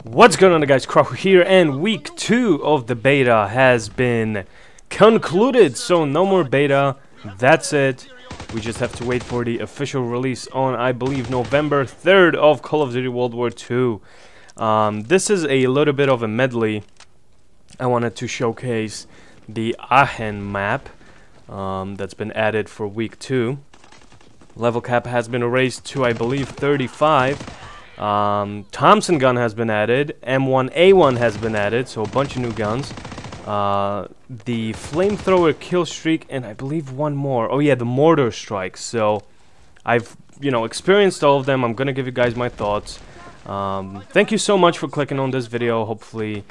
What's going on, guys? Crow here, and week 2 of the beta has been concluded, so no more beta. That's it. We just have to wait for the official release on, I believe, November 3rd of Call of Duty World War 2. This is a little bit of a medley. I wanted to showcase the Aachen map that's been added for week 2. Level cap has been raised to, I believe, 35. Thompson gun has been added, M1A1 has been added, so a bunch of new guns. The flamethrower kill streak, and I believe one more. Oh yeah, the mortar strike. So I've, experienced all of them. I'm gonna give you guys my thoughts. Thank you so much for clicking on this video. Hopefully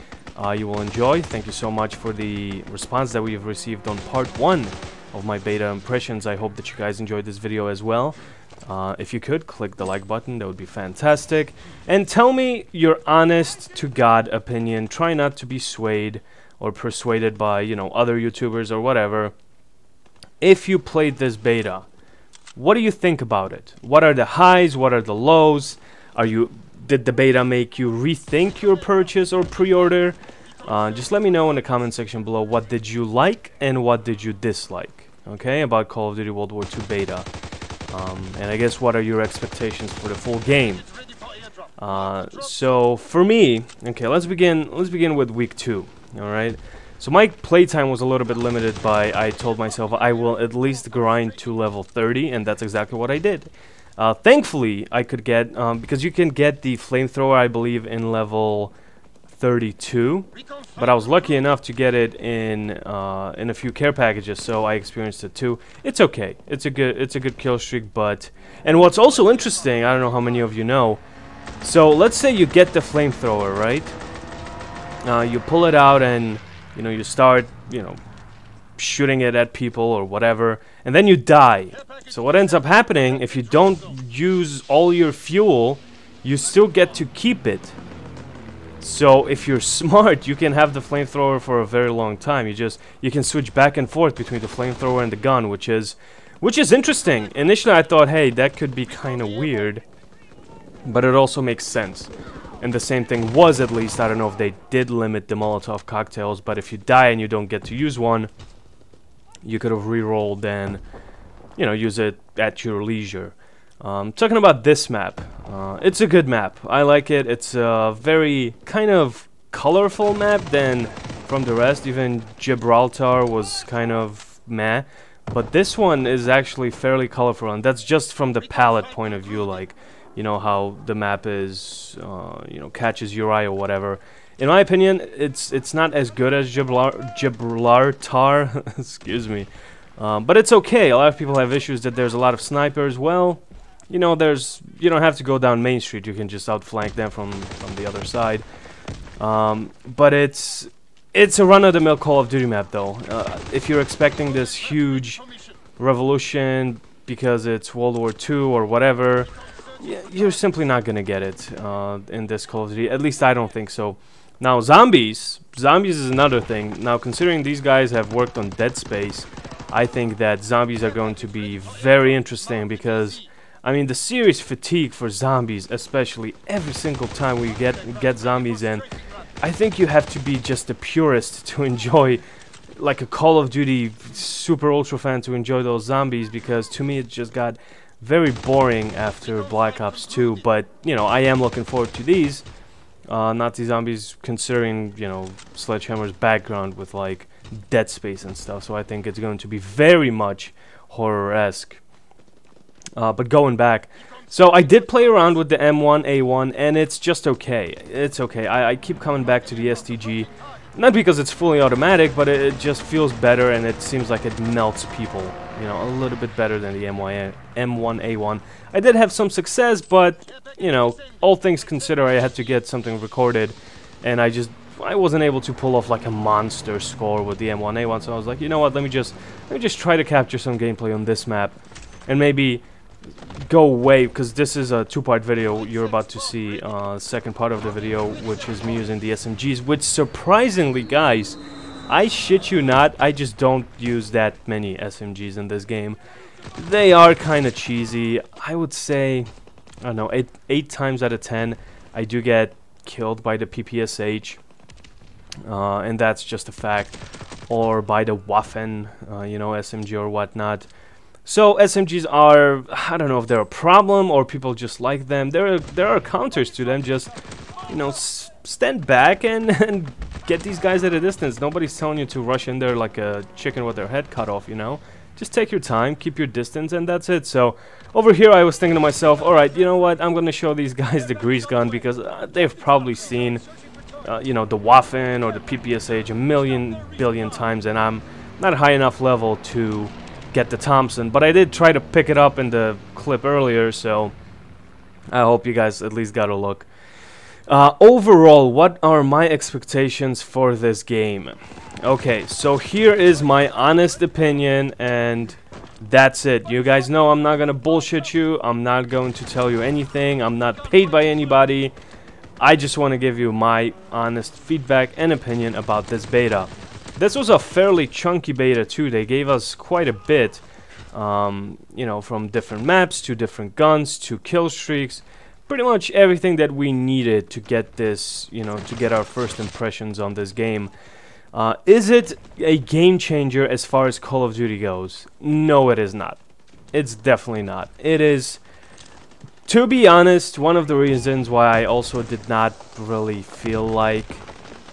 you will enjoy. Thank you so much for the response that we've received on part 1 of my beta impressions. I hope that you guys enjoyed this video as well. If you could, click the like button, that would be fantastic. And tell me your honest to God opinion. Try not to be swayed or persuaded by, other YouTubers or whatever. If you played this beta, what do you think about it? What are the highs? What are the lows? Did the beta make you rethink your purchase or pre-order? Just let me know in the comment section below, what did you like and what did you dislike, okay, about Call of Duty World War 2 beta. And I guess, what are your expectations for the full game? So for me, okay, let's begin with week 2. All right. So my playtime was a little bit limited by, I told myself I will at least grind to level 30, and that's exactly what I did. Thankfully, I could get because you can get the flamethrower, I believe, in level 32, but I was lucky enough to get it in a few care packages, so I experienced it too. It's okay. It's a good kill streak, and what's also interesting, I don't know how many of you know. So let's say you get the flamethrower, right? You pull it out and you start shooting it at people or whatever, and then you die. So what ends up happening, if you don't use all your fuel, you still get to keep it. So if you're smart, you can have the flamethrower for a very long time. You can switch back and forth between the flamethrower and the gun, which is interesting. Initially I thought, hey, that could be kind of weird, but it also makes sense. And the same thing was, at least, I don't know if they did limit the Molotov cocktails, but if you die and you don't get to use one, you could have re-rolled and use it at your leisure. Talking about this map, it's a good map. I like it. It's a very kind of colorful map than from the rest. Even Gibraltar was kind of meh, but this one is actually fairly colorful, and that's just from the palette point of view, like how the map is catches your eye or whatever. In my opinion, it's not as good as Gibraltar excuse me, but it's okay. A lot of people have issues that there's a lot of snipers. Well, you don't have to go down Main Street. You can just outflank them from the other side. But it's a run-of-the-mill Call of Duty map, though. If you're expecting this huge revolution because it's World War II or whatever, you're simply not gonna get it in this Call of Duty. At least I don't think so. Now, zombies is another thing. Now, considering these guys have worked on Dead Space, I think that zombies are going to be very interesting, because I mean, the serious fatigue for zombies, especially every single time we get zombies in, I think you have to be just a purist to enjoy, like a Call of Duty super ultra fan, to enjoy those zombies, because to me it just got very boring after Black Ops 2. But I am looking forward to these Nazi zombies, considering Sledgehammer's background with like Dead Space and stuff. So I think it's going to be very much horror-esque. But going back, so I did play around with the M1A1, and it's just okay. It's okay. I keep coming back to the STG, not because it's fully automatic, but it just feels better, and it seems like it melts people, a little bit better than the M1A1. I did have some success, but all things considered, I had to get something recorded, and I wasn't able to pull off like a monster score with the M1A1. So I was like, you know what? Let me just try to capture some gameplay on this map, and maybe go away, because this is a two-part video. You're about to see second part of the video, which is me using the SMGs, which surprisingly, guys, I shit you not, I just don't use that many SMGs in this game. They are kind of cheesy. I would say, I don't know, 8 times out of 10 I do get killed by the PPSH, and that's just a fact, or by the Waffen, you know, SMG or whatnot. So SMGs are, I don't know if they're a problem or people just like them. There are counters to them. Just, you know, stand back and get these guys at a distance. Nobody's telling you to rush in there like a chicken with their head cut off, you know. Just take your time, keep your distance, and that's it. So over here I was thinking to myself, alright, you know what, I'm going to show these guys the grease gun, because they've probably seen, you know, the Waffen or the PPSH a billion times, and I'm not high enough level to get the Thompson, but I did try to pick it up in the clip earlier, so I hope you guys at least got a look. Overall, what are my expectations for this game? Okay, so here is my honest opinion, and that's it. You guys know I'm not gonna bullshit you. I'm not going to tell you anything. I'm not paid by anybody. I just want to give you my honest feedback and opinion about this beta. This was a fairly chunky beta too. They gave us quite a bit, you know, from different maps to different guns to kill streaks. Pretty much everything that we needed to get this, you know, to get our first impressions on this game. Is it a game changer as far as Call of Duty goes? No, it is not. It's definitely not. It is, to be honest, one of the reasons why I also did not really feel like,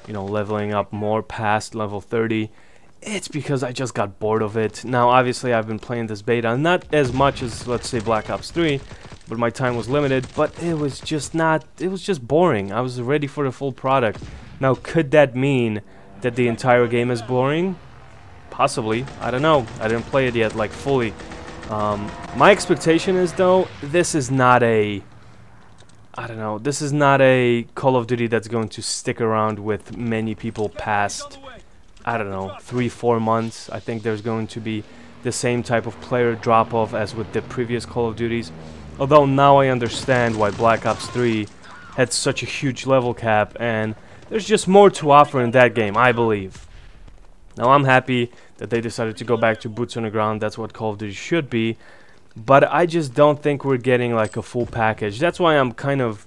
you know, leveling up more past level 30. It's because I just got bored of it. Now, obviously, I've been playing this beta, not as much as, let's say, Black Ops 3, but my time was limited, but it was just not, it was just boring. I was ready for the full product. Now, could that mean that the entire game is boring? Possibly. I don't know. I didn't play it yet, like, fully. My expectation is, though, this is not a, I don't know, this is not a Call of Duty that's going to stick around with many people past, I don't know, 3-4 months. I think there's going to be the same type of player drop-off as with the previous Call of Duties. Although now I understand why Black Ops 3 had such a huge level cap, and there's just more to offer in that game, I believe. Now I'm happy that they decided to go back to boots on the ground. That's what Call of Duty should be. But I just don't think we're getting like a full package. That's why I'm kind of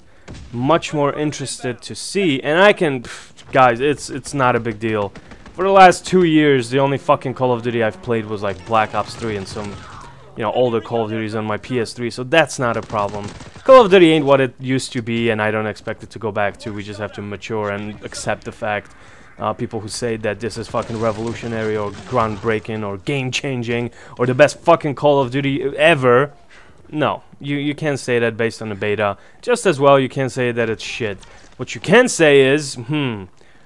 much more interested to see. And I can, guys, it's not a big deal. For the last 2 years, the only fucking Call of Duty I've played was like Black Ops 3 and some, you know, older Call of Duties on my PS3. So that's not a problem. Call of Duty ain't what it used to be, and I don't expect it to go back to. We just have to mature and accept the fact. People who say that this is fucking revolutionary or groundbreaking or game-changing or the best fucking Call of Duty ever. No, you can't say that based on the beta. Just as well, you can't say that it's shit. What you can say is,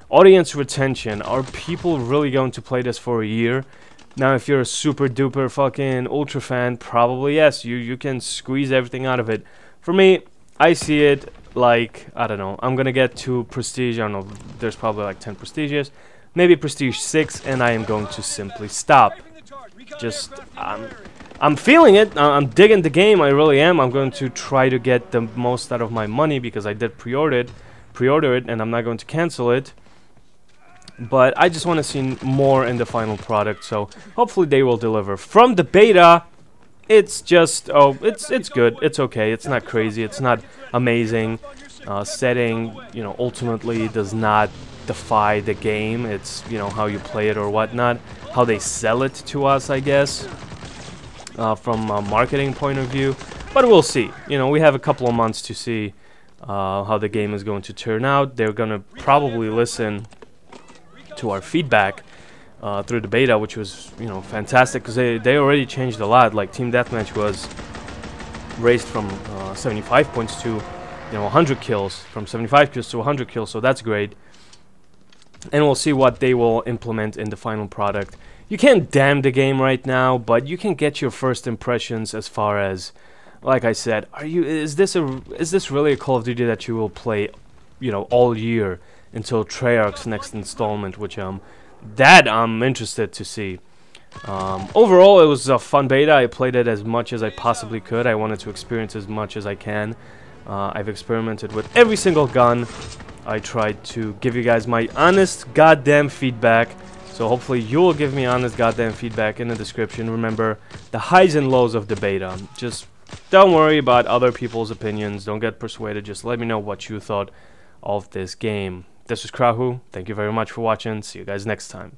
audience retention. Are people really going to play this for a year? Now, if you're a super-duper fucking ultra fan, probably yes. You can squeeze everything out of it. For me, I see it like, I don't know, I'm gonna get to Prestige, I don't know, there's probably like 10 Prestiges, maybe Prestige 6, and I am going to simply stop. Just, I'm feeling it, I'm digging the game, I really am. I'm going to try to get the most out of my money, because I did pre-order it, and I'm not going to cancel it. But I just want to see more in the final product, so hopefully they will deliver. From the beta, it's just, it's good, it's okay, it's not crazy, it's not amazing. Setting, you know, ultimately does not defy the game. It's, you know, how you play it or whatnot, how they sell it to us, I guess, from a marketing point of view. But we'll see. You know, we have a couple of months to see how the game is going to turn out. They're gonna probably listen to our feedback through the beta, which was, you know, fantastic, because they already changed a lot. Like, Team Deathmatch was raised from 75 points to, you know, 100 kills, from 75 kills to 100 kills, so that's great. And we'll see what they will implement in the final product. You can't damn the game right now, but you can get your first impressions as far as, like I said, is this really a Call of Duty that you will play, you know, all year until Treyarch's next installment, which that I'm interested to see. Overall, it was a fun beta. I played it as much as I possibly could. I wanted to experience as much as I can. I've experimented with every single gun. I tried to give you guys my honest goddamn feedback. So hopefully you will give me honest goddamn feedback in the description. Remember, the highs and lows of the beta. Just don't worry about other people's opinions. Don't get persuaded. Just let me know what you thought of this game. This was Krahu. Thank you very much for watching. See you guys next time.